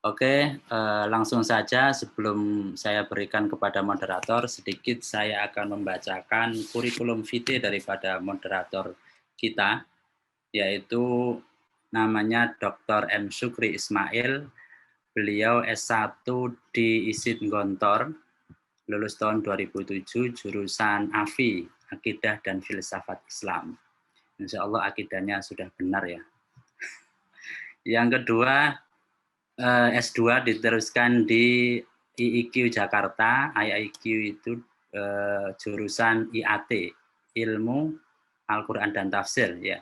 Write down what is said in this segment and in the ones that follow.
Oke, langsung saja sebelum saya berikan kepada moderator, sedikit saya akan membacakan kurikulum vitae daripada moderator kita, yaitu namanya Dr. M. Syukri Ismail. Beliau S1 di ISIN Gontor, lulus tahun 2007, jurusan AFI, Akidah dan Filsafat Islam. Insya Allah akidahnya sudah benar ya. Yang kedua, S2 diteruskan di IIQ Jakarta. IIQ itu jurusan IAT, Ilmu Al-Quran dan Tafsir ya.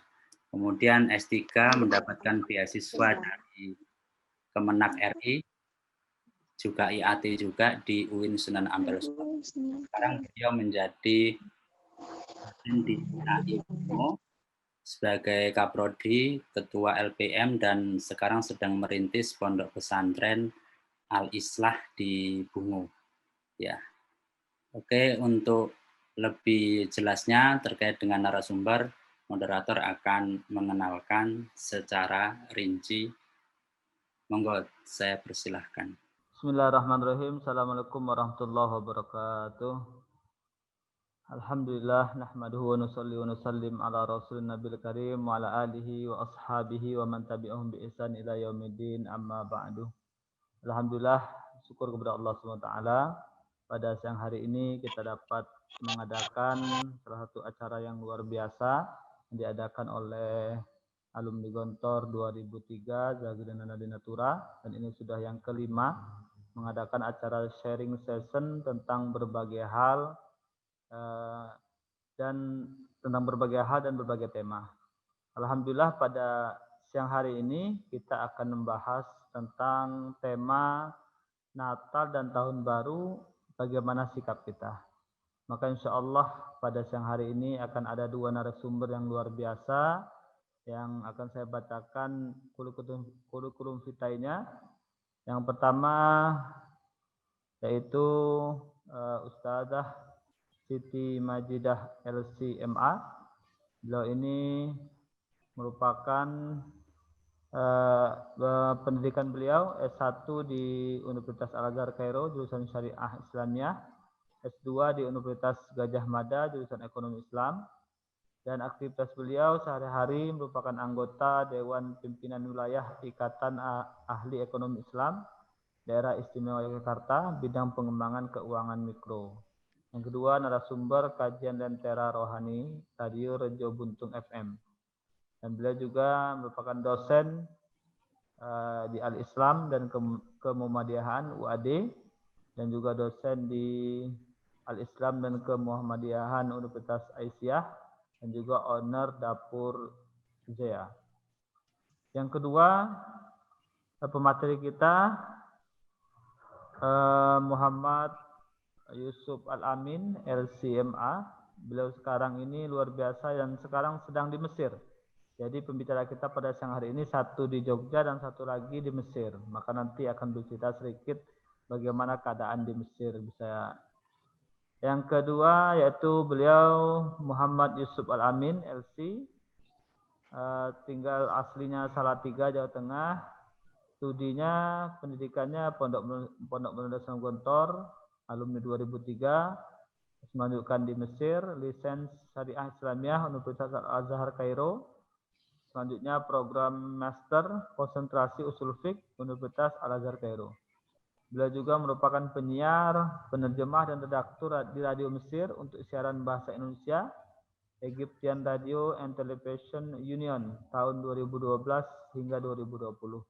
Kemudian S3 mendapatkan beasiswa dari Kemenak RI, juga IAT juga di UIN Sunan Ampel. Sekarang beliau menjadi dosen di AI Bungo sebagai Kaprodi, Ketua LPM, dan sekarang sedang merintis Pondok Pesantren Al-Islah di Bungo. Ya, oke. Untuk lebih jelasnya terkait dengan narasumber, moderator akan mengenalkan secara rinci. Monggo, saya persilahkan. Bismillahirrahmanirrahim. Assalamualaikum warahmatullahi wabarakatuh. Alhamdulillah nahmaduhu wa nusalli wa nusallim ala rasulina nabil karim wa ala alihi wa ashabihi wa man tabi'ahum bi ihsan ila yaumiddin amma ba'du. Alhamdulillah, syukur kepada Allah SWT. Pada siang hari ini kita dapat mengadakan salah satu acara yang luar biasa yang diadakan oleh alumni Gontor 2003 Zagirana Dinatura, dan ini sudah yang kelima mengadakan acara sharing session tentang berbagai hal dan berbagai tema. Alhamdulillah pada siang hari ini kita akan membahas tentang tema Natal dan Tahun Baru, bagaimana sikap kita. Maka insya Allah pada siang hari ini akan ada dua narasumber yang luar biasa yang akan saya bacakan kurikulum vitae-nya. Yang pertama yaitu Ustazah Siti Majidah LCMA. Beliau ini merupakan pendidikan beliau S1 di Universitas Al-Azhar Kairo, jurusan Syariah Islamiyah, S2 di Universitas Gajah Mada, jurusan Ekonomi Islam, dan aktivitas beliau sehari-hari merupakan anggota Dewan Pimpinan Wilayah Ikatan Ahli Ekonomi Islam Daerah Istimewa Yogyakarta, bidang pengembangan keuangan mikro. Yang kedua, narasumber kajian Lentera Rohani, Radio Rejo Buntung FM. Dan beliau juga merupakan dosen di Al-Islam dan Kemuhammadiyahan UAD, dan juga dosen di Al-Islam dan Kemuhammadiyahan Universitas Aisyah, dan juga owner Dapur Jaya. Yang kedua, pemateri kita Muhammad Yusuf Al-Amin LCMA. Beliau sekarang ini luar biasa dan sekarang sedang di Mesir. Jadi pembicara kita pada siang hari ini satu di Jogja dan satu lagi di Mesir. Maka nanti akan bercerita sedikit bagaimana keadaan di Mesir. Yang kedua yaitu beliau Muhammad Yusuf Al-Amin LC, tinggal aslinya Salatiga, Jawa Tengah. Studinya, pendidikannya Pondok Pesantren Gontor, alumni 2003, melanjutkan di Mesir, lisens Syariah Islamiyah Universitas Al-Azhar Kairo. Selanjutnya program Master Konsentrasi Usul Fiqh Universitas Al-Azhar Kairo. Beliau juga merupakan penyiar, penerjemah dan redaktur di Radio Mesir untuk siaran bahasa Indonesia, Egyptian Radio and Television Union tahun 2012 hingga 2020.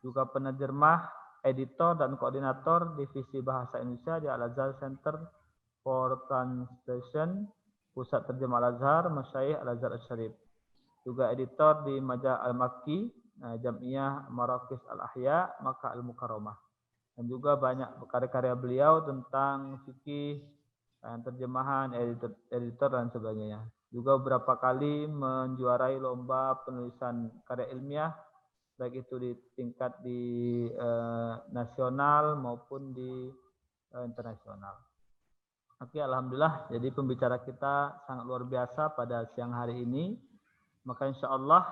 Juga penerjemah, editor dan koordinator divisi bahasa Indonesia di Al-Azhar Center for Translation, Pusat Terjemah Al-Azhar, Masyayikh Al-Azhar Al-Syarif. Juga editor di Majalah Al-Makki, Jam'iyah Marakis Al-Ahya, Makkah Al-Mukarramah. Dan juga banyak karya-karya beliau tentang fikih, terjemahan, editor dan sebagainya. Juga beberapa kali menjuarai lomba penulisan karya ilmiah, baik itu di tingkat nasional maupun di internasional. Oke, alhamdulillah. Jadi pembicara kita sangat luar biasa pada siang hari ini. Maka insya Allah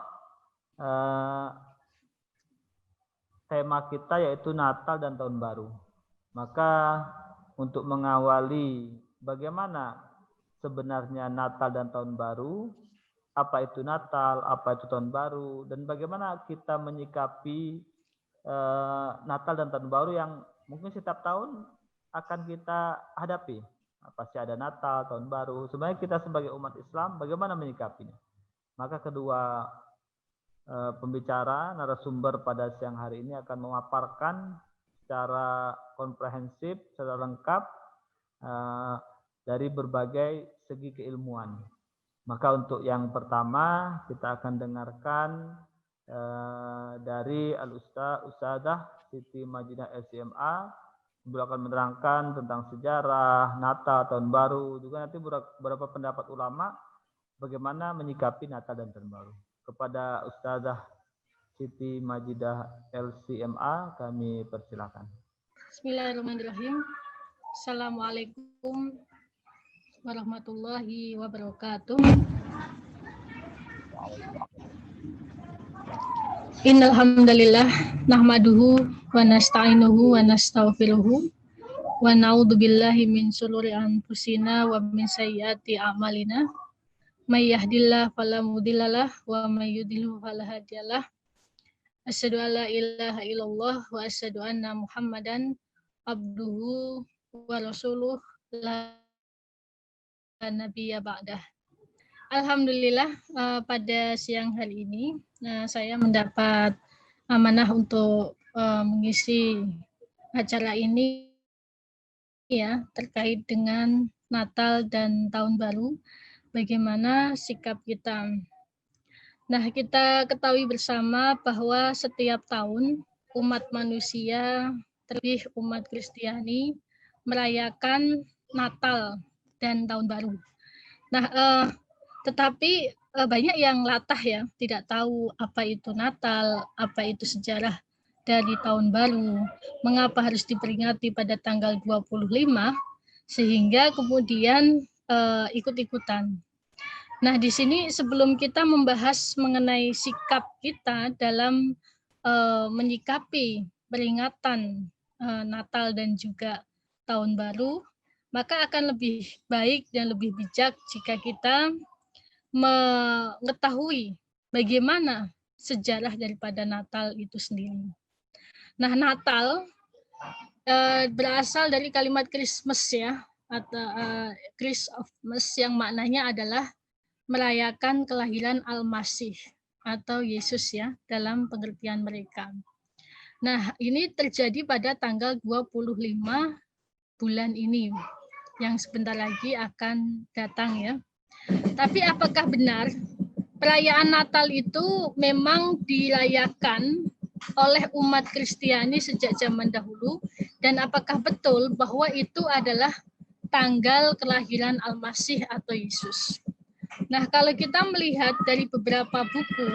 tema kita yaitu Natal dan Tahun Baru. Maka untuk mengawali bagaimana sebenarnya Natal dan Tahun Baru, apa itu Natal, apa itu Tahun Baru, dan bagaimana kita menyikapi Natal dan Tahun Baru yang mungkin setiap tahun akan kita hadapi. Pasti ada Natal, Tahun Baru. Sebenarnya kita sebagai umat Islam bagaimana menyikapinya? Maka kedua pembicara narasumber pada siang hari ini akan memaparkan secara komprehensif, secara lengkap dari berbagai segi keilmuan. Maka untuk yang pertama kita akan dengarkan dari Ustadzah Siti Majidah LCMA. Beliau akan menerangkan tentang sejarah Natal, Tahun Baru, juga nanti beberapa pendapat ulama bagaimana menyikapi Natal dan Tahun Baru. Kepada Ustadzah Siti Majidah LCMA kami persilakan. Bismillahirrahmanirrahim. Assalamualaikum warahmatullahi wabarakatuh. Innal hamdalillah nahmaduhu wa nasta'inuhu wa nastaghfiruhu wa na'udzu billahi min shururi anfusina wa min sayyiati a'malina. May yahdihillahu fala mudhillalah wa may yudhlil fala hadiyalah. Asyhadu an la ilaha illallah wa asyhadu anna Muhammadan abduhu wa rasuluh la nabiyya ba'dah. Alhamdulillah pada siang hari ini saya mendapat amanah untuk mengisi acara ini ya terkait dengan Natal dan Tahun Baru. Bagaimana sikap kita? Nah, kita ketahui bersama bahwa setiap tahun umat manusia, terlebih umat Kristiani, merayakan Natal dan Tahun Baru. Nah, tetapi banyak yang latah ya, tidak tahu apa itu Natal, apa itu sejarah dari Tahun Baru, mengapa harus diperingati pada tanggal 25, sehingga kemudian ikut-ikutan. Nah, di sini sebelum kita membahas mengenai sikap kita dalam menyikapi peringatan Natal dan juga Tahun Baru, maka akan lebih baik dan lebih bijak jika kita mengetahui bagaimana sejarah daripada Natal itu sendiri. Nah, Natal berasal dari kalimat Christmas ya, atau Christmas yang maknanya adalah merayakan kelahiran Al-Masih atau Yesus ya, dalam pengertian mereka. Nah, ini terjadi pada tanggal 25 bulan ini yang sebentar lagi akan datang ya. Tapi apakah benar perayaan Natal itu memang dirayakan oleh umat Kristiani sejak zaman dahulu, dan apakah betul bahwa itu adalah tanggal kelahiran Al-Masih atau Yesus? Nah, kalau kita melihat dari beberapa buku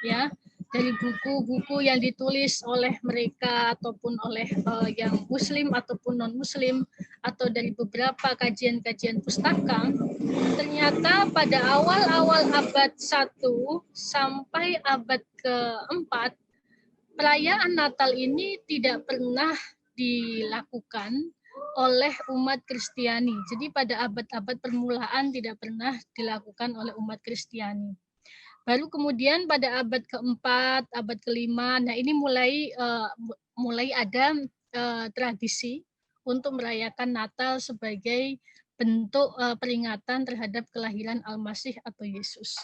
ya, dari buku-buku yang ditulis oleh mereka ataupun oleh yang muslim ataupun non-muslim, atau dari beberapa kajian-kajian pustaka, ternyata pada awal-awal abad 1 sampai abad ke-4, perayaan Natal ini tidak pernah dilakukan oleh umat Kristiani. Jadi pada abad-abad permulaan tidak pernah dilakukan oleh umat Kristiani. Baru kemudian pada abad keempat, abad kelima, nah ini mulai ada tradisi untuk merayakan Natal sebagai bentuk peringatan terhadap kelahiran Al-Masih atau Yesus.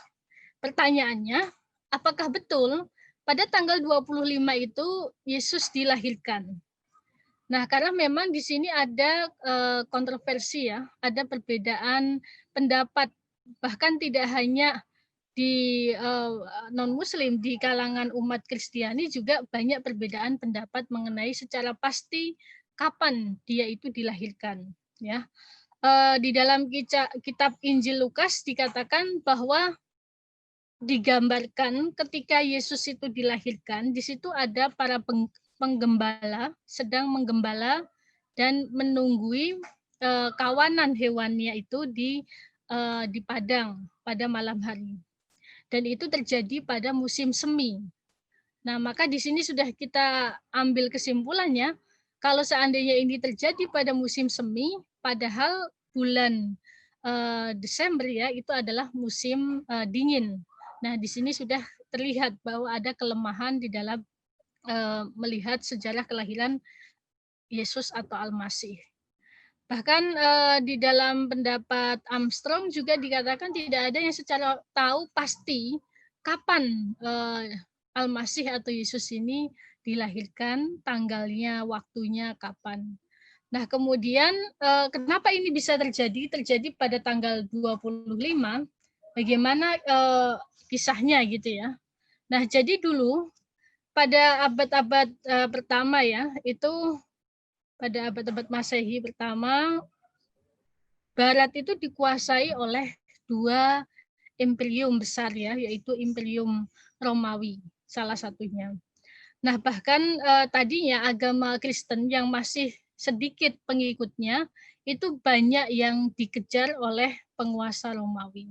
Pertanyaannya, apakah betul pada tanggal 25 itu Yesus dilahirkan? Nah, karena memang di sini ada kontroversi ya, ada perbedaan pendapat, bahkan tidak hanya di non-muslim, di kalangan umat Kristiani juga banyak perbedaan pendapat mengenai secara pasti kapan dia itu dilahirkan ya. Di dalam kitab Injil Lukas dikatakan bahwa digambarkan ketika Yesus itu dilahirkan, di situ ada para penggembala sedang menggembala dan menunggui kawanan hewannya itu di padang pada malam hari. Dan itu terjadi pada musim semi. Nah, maka di sini sudah kita ambil kesimpulannya, kalau seandainya ini terjadi pada musim semi, padahal bulan Desember ya itu adalah musim dingin. Nah, di sini sudah terlihat bahwa ada kelemahan di dalam melihat sejarah kelahiran Yesus atau Al-Masih. Bahkan di dalam pendapat Armstrong juga dikatakan tidak ada yang secara tahu pasti kapan Al-Masih atau Yesus ini dilahirkan, tanggalnya, waktunya, kapan. Nah, kemudian kenapa ini bisa terjadi? Terjadi pada tanggal 25, bagaimana kisahnya gitu ya. Nah, jadi dulu pada abad-abad pertama ya, itu pada abad-abad Masehi pertama, Barat itu dikuasai oleh dua imperium besar ya, yaitu Imperium Romawi, salah satunya. Nah, bahkan tadinya agama Kristen yang masih sedikit pengikutnya, itu banyak yang dikejar oleh penguasa Romawi.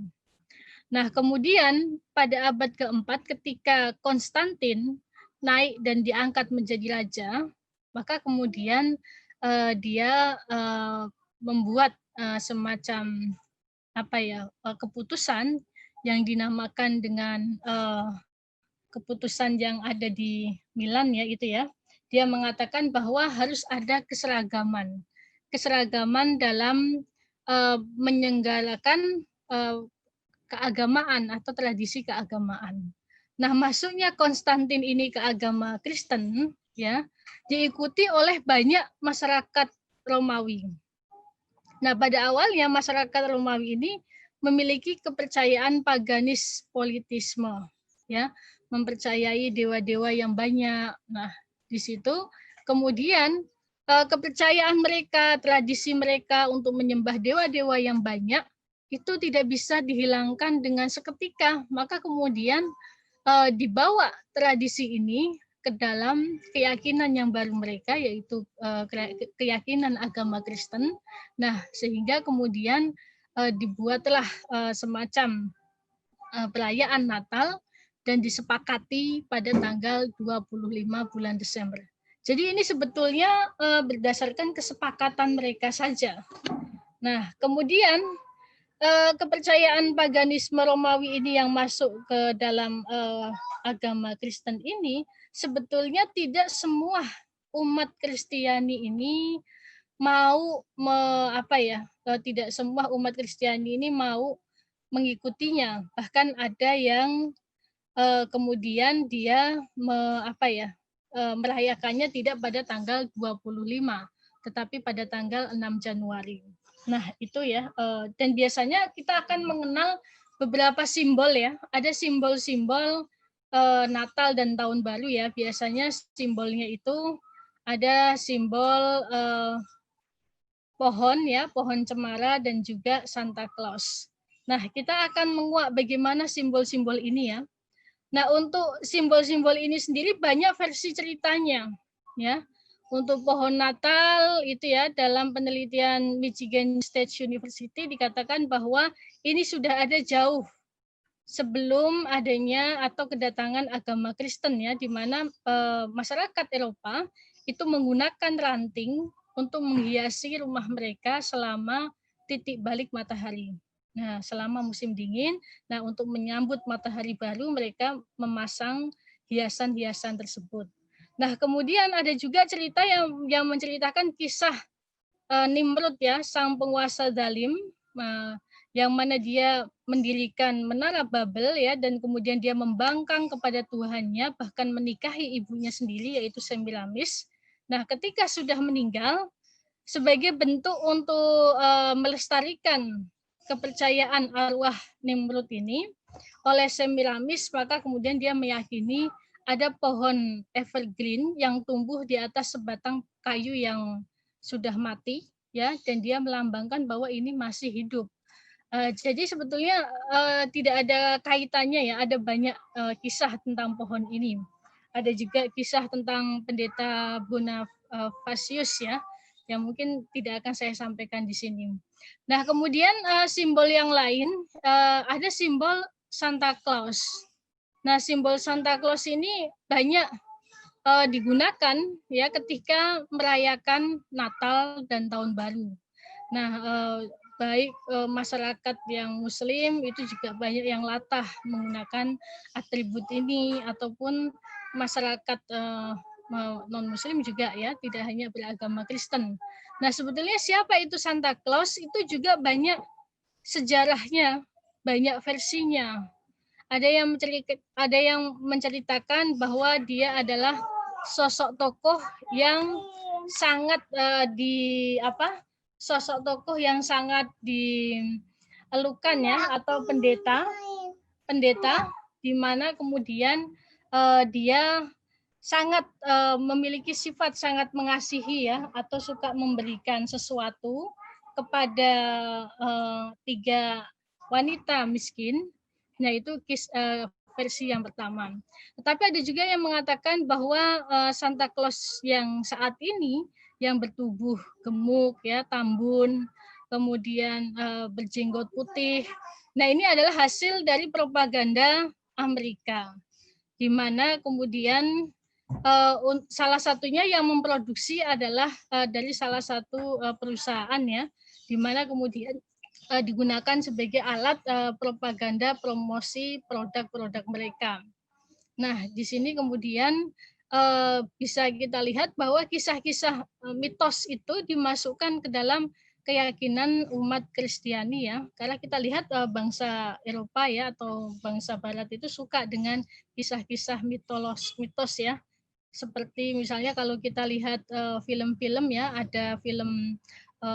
Nah, kemudian pada abad keempat ketika Konstantin naik dan diangkat menjadi raja, maka kemudian dia membuat semacam keputusan yang dinamakan dengan keputusan yang ada di Milan ya itu ya. Dia mengatakan bahwa harus ada keseragaman dalam menyelenggarakan keagamaan atau tradisi keagamaan. Nah, masuknya Konstantin ini ke agama Kristen ya diikuti oleh banyak masyarakat Romawi. Nah, pada awalnya masyarakat Romawi ini memiliki kepercayaan paganis politisme ya, mempercayai dewa-dewa yang banyak. Nah, di situ kemudian kepercayaan mereka, tradisi mereka untuk menyembah dewa-dewa yang banyak itu tidak bisa dihilangkan dengan seketika. Maka kemudian dibawa tradisi ini ke dalam keyakinan yang baru mereka, yaitu keyakinan agama Kristen. Nah, sehingga kemudian dibuatlah semacam perayaan Natal dan disepakati pada tanggal 25 bulan Desember. Jadi ini sebetulnya berdasarkan kesepakatan mereka saja. Nah, kemudian kepercayaan paganisme Romawi ini yang masuk ke dalam agama Kristen ini sebetulnya tidak semua umat Kristiani ini mau tidak semua umat Kristiani ini mau mengikutinya. Bahkan ada yang kemudian dia merayakannya tidak pada tanggal 25, tetapi pada tanggal 6 Januari. Nah, itu ya. Dan biasanya kita akan mengenal beberapa simbol ya. Ada simbol-simbol Natal dan Tahun Baru ya. Biasanya simbolnya itu ada simbol pohon ya, pohon cemara dan juga Santa Claus. Nah, kita akan menguak bagaimana simbol-simbol ini ya. Nah, untuk simbol-simbol ini sendiri banyak versi ceritanya ya. Untuk pohon Natal itu ya, dalam penelitian Michigan State University dikatakan bahwa ini sudah ada jauh sebelum adanya atau kedatangan agama Kristen ya, di mana masyarakat Eropa itu menggunakan ranting untuk menghiasi rumah mereka selama titik balik matahari. Nah, selama musim dingin, nah untuk menyambut matahari baru mereka memasang hiasan-hiasan tersebut. Nah, kemudian ada juga cerita yang menceritakan kisah Nimrod ya, sang penguasa zalim, yang mana dia mendirikan menara Babel ya, dan kemudian dia membangkang kepada Tuhannya, bahkan menikahi ibunya sendiri yaitu Semiramis. Nah, ketika sudah meninggal, sebagai bentuk untuk melestarikan kepercayaan arwah Nimrod ini oleh Semiramis, maka kemudian dia meyakini ada pohon evergreen yang tumbuh di atas sebatang kayu yang sudah mati ya, dan dia melambangkan bahwa ini masih hidup. Jadi sebetulnya tidak ada kaitannya ya, ada banyak kisah tentang pohon ini. Ada juga kisah tentang pendeta Bonifacius ya, yang mungkin tidak akan saya sampaikan di sini. Nah, kemudian simbol yang lain, ada simbol Santa Claus. Nah, simbol Santa Claus ini banyak digunakan ya ketika merayakan Natal dan Tahun Baru. Nah, baik masyarakat yang Muslim itu juga banyak yang latah menggunakan atribut ini, ataupun masyarakat non-Muslim juga ya, tidak hanya beragama Kristen. Nah, sebetulnya siapa itu Santa Claus itu juga banyak sejarahnya, banyak versinya. Ada yang menceritakan bahwa dia adalah sosok tokoh yang sangat sosok tokoh yang sangat dielukan ya, atau pendeta di mana kemudian dia sangat memiliki sifat sangat mengasihi ya, atau suka memberikan sesuatu kepada 3 wanita miskin. Nah, itu versi yang pertama. Tetapi ada juga yang mengatakan bahwa Santa Claus yang saat ini yang bertubuh gemuk ya, tambun, kemudian berjenggot putih. Nah, ini adalah hasil dari propaganda Amerika, di mana kemudian salah satunya yang memproduksi adalah dari salah satu perusahaan ya, di mana kemudian digunakan sebagai alat propaganda promosi produk-produk mereka. Nah, di sini kemudian bisa kita lihat bahwa kisah-kisah mitos itu dimasukkan ke dalam keyakinan umat Kristiani ya. Karena kita lihat bangsa Eropa ya, atau bangsa Barat itu suka dengan kisah-kisah mitos ya. Seperti misalnya kalau kita lihat film-film ya, ada film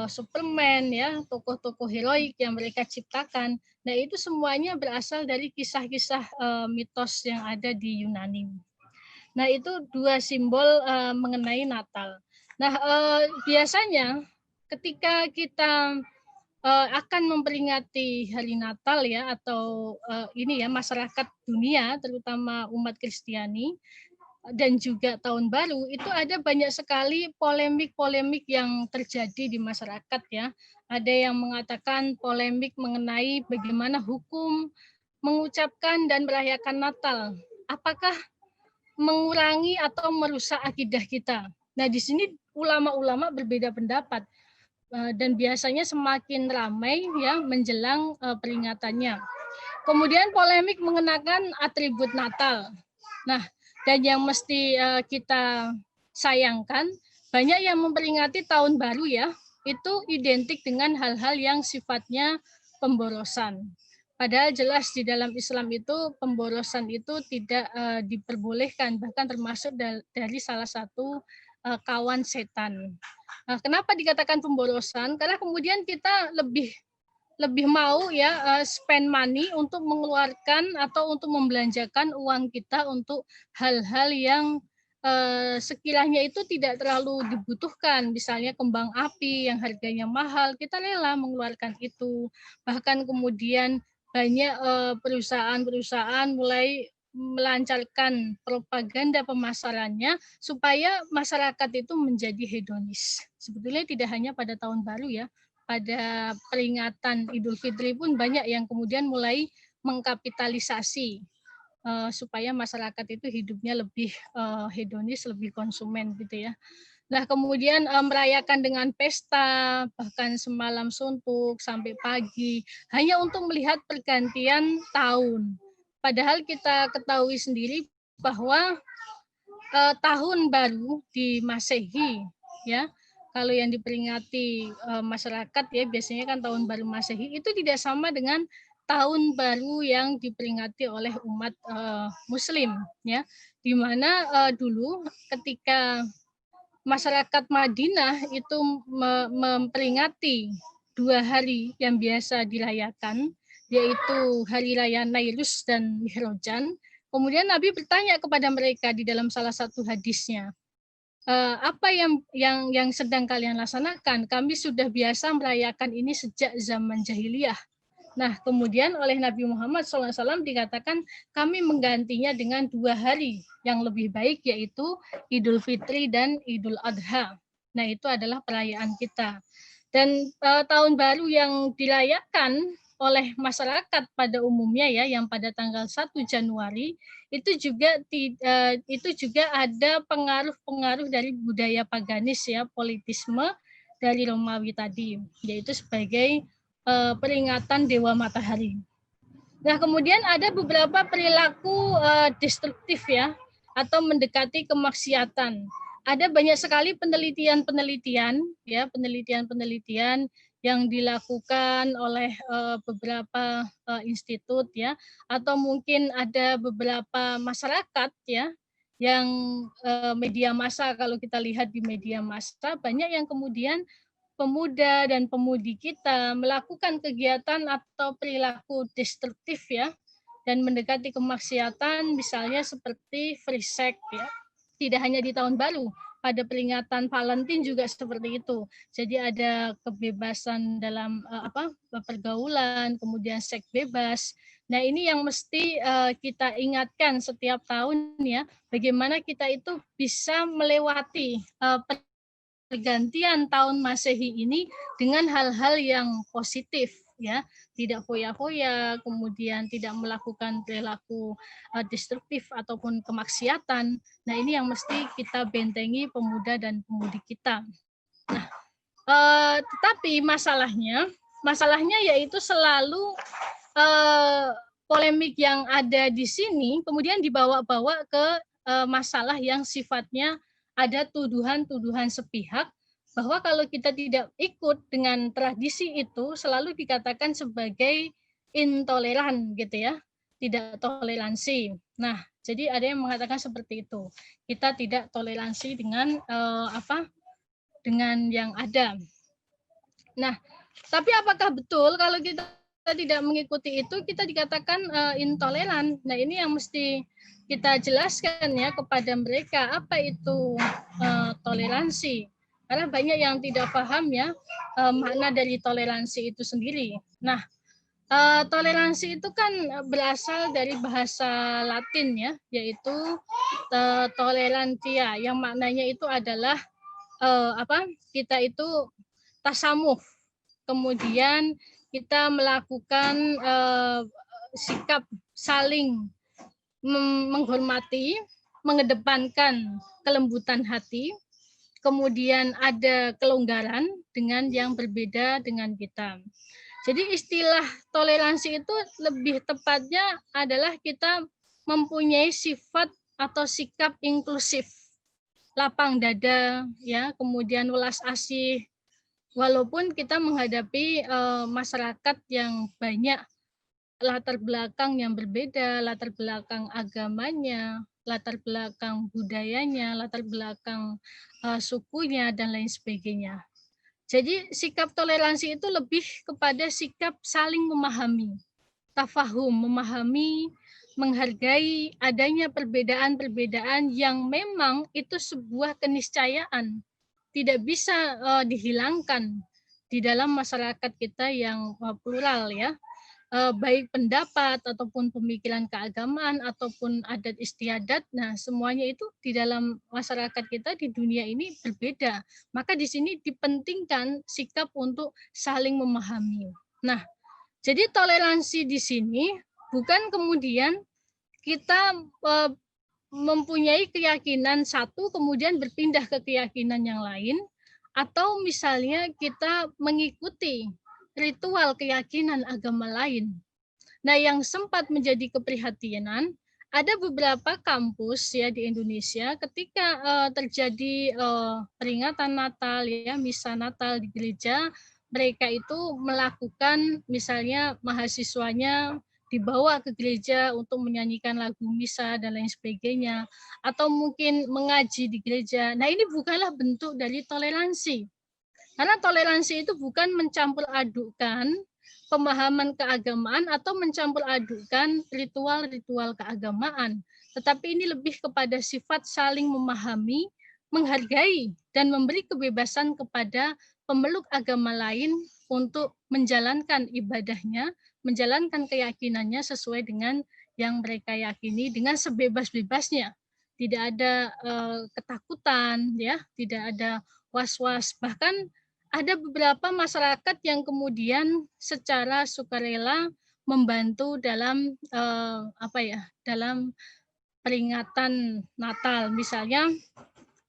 Superman ya, tokoh-tokoh heroik yang mereka ciptakan. Nah, itu semuanya berasal dari kisah-kisah mitos yang ada di Yunani. Nah, itu 2 simbol mengenai Natal. Nah, biasanya ketika kita akan memperingati hari Natal ya, atau ini ya, masyarakat dunia terutama umat Kristiani dan juga Tahun Baru, itu ada banyak sekali polemik-polemik yang terjadi di masyarakat ya. Ada yang mengatakan polemik mengenai bagaimana hukum mengucapkan dan merayakan Natal. Apakah mengurangi atau merusak akidah kita? Nah, di sini ulama-ulama berbeda pendapat, dan biasanya semakin ramai ya menjelang peringatannya. Kemudian polemik mengenakan atribut Natal. Nah, dan yang mesti kita sayangkan, banyak yang memperingati Tahun Baru ya, itu identik dengan hal-hal yang sifatnya pemborosan. Padahal jelas di dalam Islam itu pemborosan itu tidak diperbolehkan, bahkan termasuk dari salah satu kawan setan. Nah, kenapa dikatakan pemborosan? Karena kemudian kita lebih mau ya spend money untuk mengeluarkan atau untuk membelanjakan uang kita untuk hal-hal yang sekiranya itu tidak terlalu dibutuhkan, misalnya kembang api yang harganya mahal, kita rela mengeluarkan itu. Bahkan kemudian banyak perusahaan-perusahaan mulai melancarkan propaganda pemasarannya supaya masyarakat itu menjadi hedonis. Sebetulnya tidak hanya pada Tahun Baru ya, pada peringatan Idul Fitri pun banyak yang kemudian mulai mengkapitalisasi supaya masyarakat itu hidupnya lebih hedonis, lebih konsumen gitu ya. Nah, kemudian merayakan dengan pesta, bahkan semalam suntuk sampai pagi, hanya untuk melihat pergantian tahun. Padahal kita ketahui sendiri bahwa tahun baru di Masehi ya, kalau yang diperingati masyarakat ya biasanya kan Tahun Baru Masehi itu tidak sama dengan Tahun Baru yang diperingati oleh umat Muslim ya, di mana dulu ketika masyarakat Madinah itu memperingati 2 hari yang biasa dirayakan, yaitu Hari Raya Nairus dan Mihrojan. Kemudian Nabi bertanya kepada mereka di dalam salah satu hadisnya, apa yang sedang kalian laksanakan? Kami sudah biasa merayakan ini sejak zaman jahiliyah. Nah, kemudian oleh Nabi Muhammad SAW dikatakan kami menggantinya dengan 2 hari yang lebih baik, yaitu Idul Fitri dan Idul Adha. Nah, itu adalah perayaan kita. Dan tahun baru yang dirayakan oleh masyarakat pada umumnya ya, yang pada tanggal 1 Januari itu juga ada pengaruh-pengaruh dari budaya paganis ya, politisme dari Romawi tadi, yaitu sebagai peringatan Dewa Matahari. Nah, kemudian ada beberapa perilaku destruktif ya, atau mendekati kemaksiatan. Ada banyak sekali penelitian-penelitian yang dilakukan oleh beberapa institut ya, atau mungkin ada beberapa masyarakat ya, yang media massa, kalau kita lihat di media massa banyak yang kemudian pemuda dan pemudi kita melakukan kegiatan atau perilaku destruktif ya, dan mendekati kemaksiatan, misalnya seperti free sex ya. Tidak hanya di tahun baru, pada peringatan Valentine juga seperti itu. Jadi ada kebebasan dalam pergaulan, kemudian seks bebas. Nah, ini yang mesti kita ingatkan setiap tahun ya, bagaimana kita itu bisa melewati pergantian tahun Masehi ini dengan hal-hal yang positif ya, tidak foya-foya, kemudian tidak melakukan perilaku destruktif ataupun kemaksiatan. Nah, ini yang mesti kita bentengi pemuda dan pemudi kita. Nah, tetapi masalahnya yaitu selalu polemik yang ada di sini kemudian dibawa-bawa ke masalah yang sifatnya ada tuduhan-tuduhan sepihak bahwa kalau kita tidak ikut dengan tradisi itu selalu dikatakan sebagai intoleran gitu ya, tidak toleransi. Nah, jadi ada yang mengatakan seperti itu. Kita tidak toleransi dengan dengan yang ada. Nah, tapi apakah betul kalau kita tidak mengikuti itu kita dikatakan intoleran? Nah, ini yang mesti kita jelaskan ya kepada mereka apa itu toleransi. Karena banyak yang tidak paham ya makna dari toleransi itu sendiri. Nah, toleransi itu kan berasal dari bahasa Latin ya, yaitu tolerantia, yang maknanya itu adalah kita itu tasamuh. Kemudian kita melakukan sikap saling menghormati, mengedepankan kelembutan hati, kemudian ada kelonggaran dengan yang berbeda dengan kita. Jadi istilah toleransi itu lebih tepatnya adalah kita mempunyai sifat atau sikap inklusif, lapang dada, ya, kemudian welas asih, walaupun kita menghadapi masyarakat yang banyak latar belakang yang berbeda, latar belakang agamanya, latar belakang budayanya, latar belakang sukunya, dan lain sebagainya. Jadi sikap toleransi itu lebih kepada sikap saling memahami, tafahum, memahami, menghargai adanya perbedaan-perbedaan yang memang itu sebuah keniscayaan, tidak bisa dihilangkan di dalam masyarakat kita yang plural ya. Baik pendapat ataupun pemikiran keagamaan ataupun adat istiadat, nah semuanya itu di dalam masyarakat kita di dunia ini berbeda. Maka di sini dipentingkan sikap untuk saling memahami. Nah, jadi toleransi di sini bukan kemudian kita mempunyai keyakinan satu kemudian berpindah ke keyakinan yang lain, atau misalnya kita mengikuti ritual keyakinan agama lain. Nah, yang sempat menjadi keprihatinan, ada beberapa kampus ya di Indonesia ketika terjadi peringatan Natal ya, misa Natal di gereja, mereka itu melakukan misalnya mahasiswanya dibawa ke gereja untuk menyanyikan lagu misa dan lain sebagainya, atau mungkin mengaji di gereja. Nah, ini bukanlah bentuk dari toleransi. Karena toleransi itu bukan mencampur adukan pemahaman keagamaan atau mencampur adukan ritual-ritual keagamaan. Tetapi ini lebih kepada sifat saling memahami, menghargai, dan memberi kebebasan kepada pemeluk agama lain untuk menjalankan ibadahnya, menjalankan keyakinannya sesuai dengan yang mereka yakini dengan sebebas-bebasnya. Tidak ada ketakutan, ya, tidak ada was-was. Bahkan ada beberapa masyarakat yang kemudian secara sukarela membantu dalam dalam peringatan Natal. Misalnya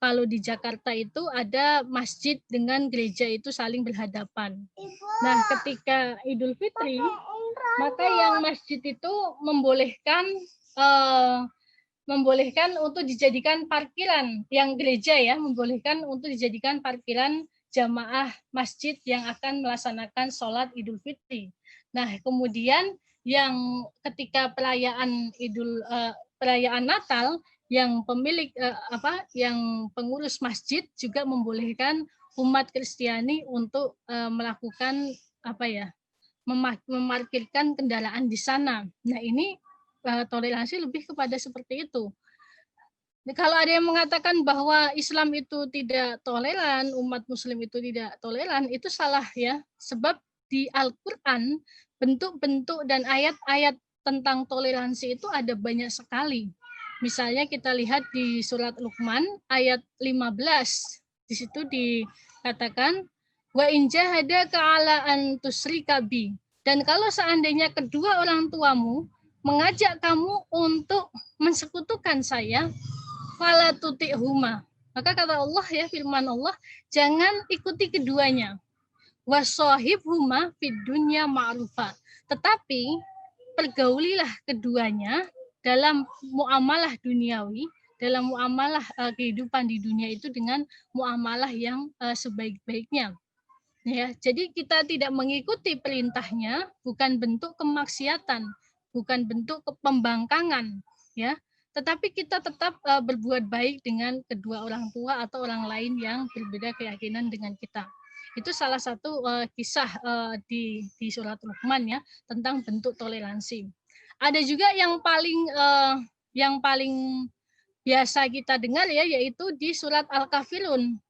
kalau di Jakarta itu ada masjid dengan gereja itu saling berhadapan. Nah, ketika Idul Fitri, maka yang masjid itu membolehkan untuk dijadikan parkiran, yang gereja ya membolehkan untuk dijadikan parkiran jamaah masjid yang akan melaksanakan sholat Idul Fitri. Nah, kemudian yang ketika perayaan Natal, yang pemilik yang pengurus masjid juga membolehkan umat Kristiani untuk melakukan memarkirkan kendaraan di sana. Nah, ini toleransi lebih kepada seperti itu. Kalau ada yang mengatakan bahwa Islam itu tidak toleran, umat Muslim itu tidak toleran, itu salah ya. Sebab di Al-Quran bentuk-bentuk dan ayat-ayat tentang toleransi itu ada banyak sekali. Misalnya kita lihat di surat Luqman ayat 15. Di situ dikatakan wa in jahadaka ala an tusyrika bi. Dan kalau seandainya kedua orang tuamu mengajak kamu untuk mensekutukan saya, fala tuti'huma. Maka kata Allah ya, firman Allah, jangan ikuti keduanya. Wasahibhuma fid dunya ma'rufa. Tetapi pergaulilah keduanya dalam muamalah duniawi, dalam muamalah kehidupan di dunia itu dengan muamalah yang sebaik-baiknya. Ya, jadi kita tidak mengikuti perintahnya bukan bentuk kemaksiatan, bukan bentuk pembangkangan, ya. Tetapi kita tetap berbuat baik dengan kedua orang tua atau orang lain yang berbeda keyakinan dengan kita. Itu salah satu kisah di surat Luqman ya, tentang bentuk toleransi. Ada juga yang paling biasa kita dengar ya, yaitu di surat Al-Kafirun.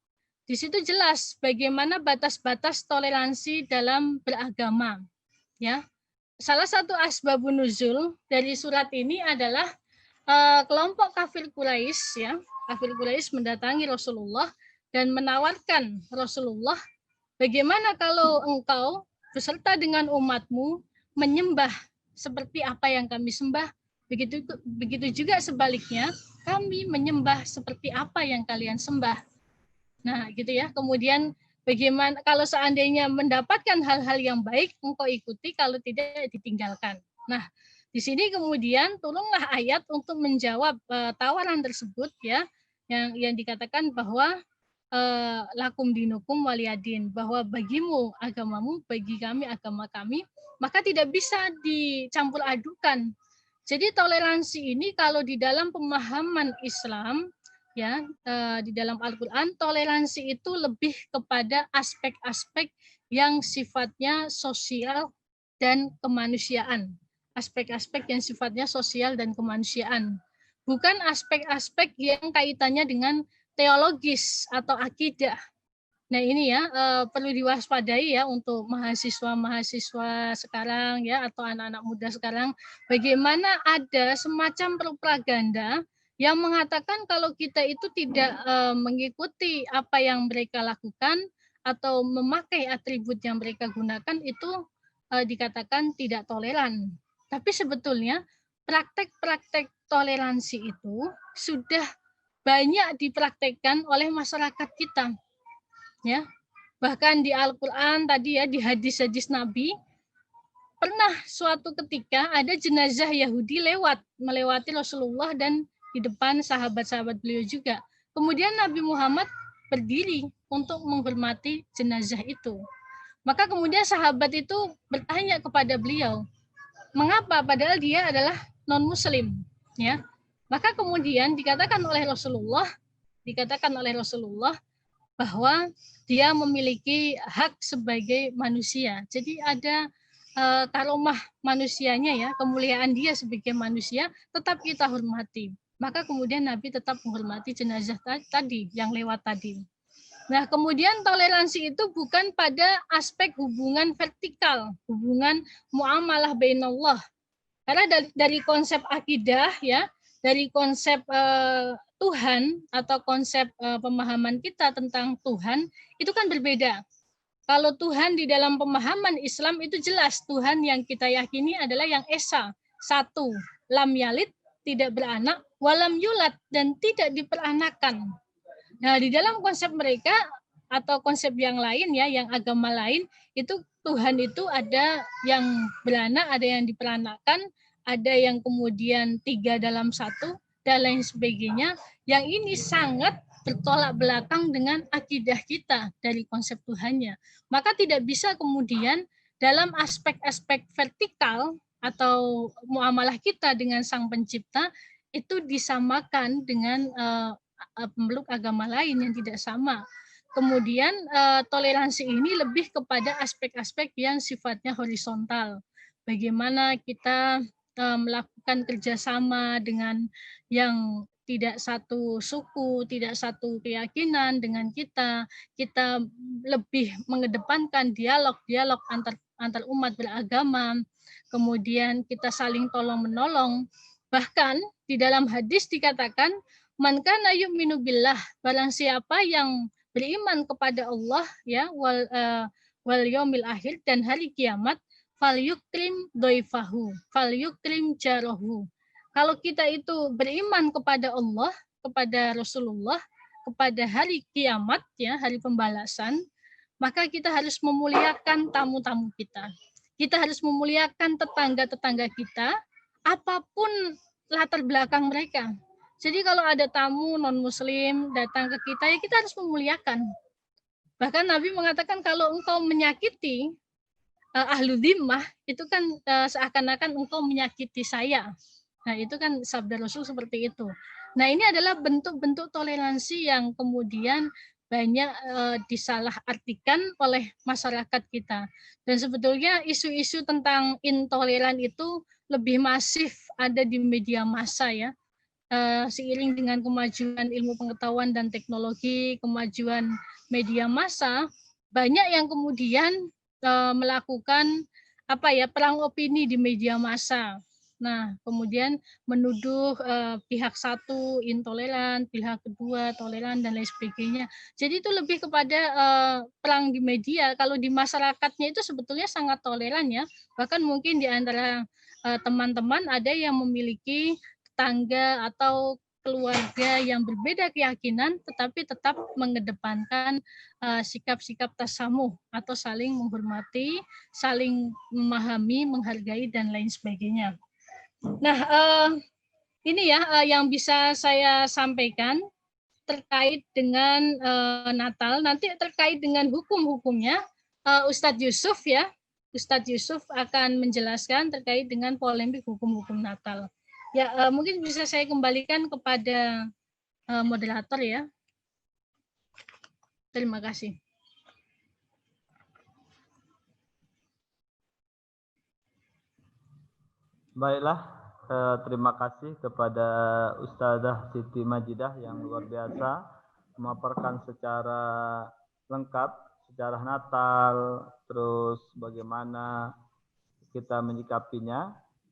Di situ jelas bagaimana batas-batas toleransi dalam beragama. Ya, salah satu asbabun nuzul dari surat ini adalah kelompok kafir Quraisy ya, kafir Quraisy mendatangi Rasulullah dan menawarkan Rasulullah, bagaimana kalau engkau beserta dengan umatmu menyembah seperti apa yang kami sembah, begitu juga sebaliknya kami menyembah seperti apa yang kalian sembah. Nah, gitu ya. Kemudian bagaimana kalau seandainya mendapatkan hal-hal yang baik engkau ikuti, kalau tidak ditinggalkan. Nah, di sini kemudian turunlah ayat untuk menjawab tawaran tersebut ya, yang dikatakan bahwa lakum dinukum waliyadin, bahwa bagimu agamamu, bagi kami agama kami, maka tidak bisa dicampur adukan. Jadi toleransi ini kalau di dalam pemahaman Islam ya, di dalam Al-Qur'an, toleransi itu lebih kepada aspek-aspek yang sifatnya sosial dan kemanusiaan. Aspek-aspek yang sifatnya sosial dan kemanusiaan. Bukan aspek-aspek yang kaitannya dengan teologis atau akidah. Nah, ini ya perlu diwaspadai ya untuk mahasiswa-mahasiswa sekarang ya, atau anak-anak muda sekarang, bagaimana ada semacam propaganda yang mengatakan kalau kita itu tidak mengikuti apa yang mereka lakukan atau memakai atribut yang mereka gunakan itu dikatakan tidak toleran. Tapi sebetulnya praktek-praktek toleransi itu sudah banyak dipraktekkan oleh masyarakat kita. Ya. Bahkan di Al-Qur'an tadi ya, di hadis-hadis Nabi, pernah suatu ketika ada jenazah Yahudi melewati Rasulullah dan di depan sahabat-sahabat beliau juga. Kemudian Nabi Muhammad berdiri untuk menghormati jenazah itu. Maka kemudian sahabat itu bertanya kepada beliau, mengapa padahal dia adalah non-muslim, ya. Maka kemudian dikatakan oleh Rasulullah bahwa dia memiliki hak sebagai manusia. Jadi ada karomah manusianya ya, kemuliaan dia sebagai manusia tetap kita hormati. Maka kemudian Nabi tetap menghormati jenazah tadi yang lewat tadi. Nah, kemudian toleransi itu bukan pada aspek hubungan vertikal, hubungan muamalah bainallah. Karena dari konsep akidah ya, dari konsep Tuhan atau konsep pemahaman kita tentang Tuhan itu kan berbeda. Kalau Tuhan di dalam pemahaman Islam itu jelas, Tuhan yang kita yakini adalah yang esa, satu, lam yalid, tidak beranak, walam yulat, dan tidak diperanakan. Nah, di dalam konsep mereka atau konsep yang lain ya, yang agama lain, itu Tuhan itu ada yang beranak, ada yang diperanakkan, ada yang kemudian 3 dalam 1, dan lain sebagainya. Yang ini sangat bertolak belakang dengan akidah kita dari konsep Tuhannya. Maka tidak bisa kemudian dalam aspek-aspek vertikal atau muamalah kita dengan Sang Pencipta itu disamakan dengan pemeluk agama lain yang tidak sama. Kemudian toleransi ini lebih kepada aspek-aspek yang sifatnya horizontal. Bagaimana kita melakukan kerjasama dengan yang tidak satu suku, tidak satu keyakinan dengan kita lebih mengedepankan dialog antar umat beragama, kemudian kita saling tolong menolong. Bahkan di dalam hadis dikatakan, man kana yu'minu billah, barang siapa yang beriman kepada Allah ya wal yaumil akhir dan hari kiamat, fal yukrim doifahu, fal yukrim jarahu. Kalau kita itu beriman kepada Allah, kepada Rasulullah, kepada hari kiamat ya, hari pembalasan, maka kita harus memuliakan tamu-tamu kita. Kita harus memuliakan tetangga-tetangga kita, apapun latar belakang mereka. Jadi kalau ada tamu non-muslim datang ke kita, ya kita harus memuliakan. Bahkan Nabi mengatakan kalau engkau menyakiti ahlu dhimmah, itu kan seakan-akan engkau menyakiti saya. Nah, itu kan sabda Rasul seperti itu. Nah, ini adalah bentuk-bentuk toleransi yang kemudian banyak disalahartikan oleh masyarakat kita. Dan sebetulnya isu-isu tentang intoleran itu lebih masif ada di media massa ya. Seiring dengan kemajuan ilmu pengetahuan dan teknologi, kemajuan media massa, banyak yang kemudian melakukan perang opini di media massa. Nah, kemudian menuduh pihak satu intoleran, pihak kedua toleran dan lain sebagainya. Jadi itu lebih kepada perang di media. Kalau di masyarakatnya itu sebetulnya sangat toleran ya. Bahkan mungkin di antara teman-teman ada yang memiliki tetangga atau keluarga yang berbeda keyakinan tetapi tetap mengedepankan sikap-sikap tasamuh atau saling menghormati, saling memahami, menghargai dan lain sebagainya. Nah, ini ya yang bisa saya sampaikan terkait dengan Natal. Nanti terkait dengan hukum-hukumnya Ustadz Yusuf ya. Ustadz Yusuf akan menjelaskan terkait dengan polemik hukum-hukum Natal. Ya, mungkin bisa saya kembalikan kepada moderator ya. Terima kasih. Baiklah, terima kasih kepada Ustazah Siti Majidah yang luar biasa memaparkan secara lengkap sejarah Natal, terus bagaimana kita menyikapinya.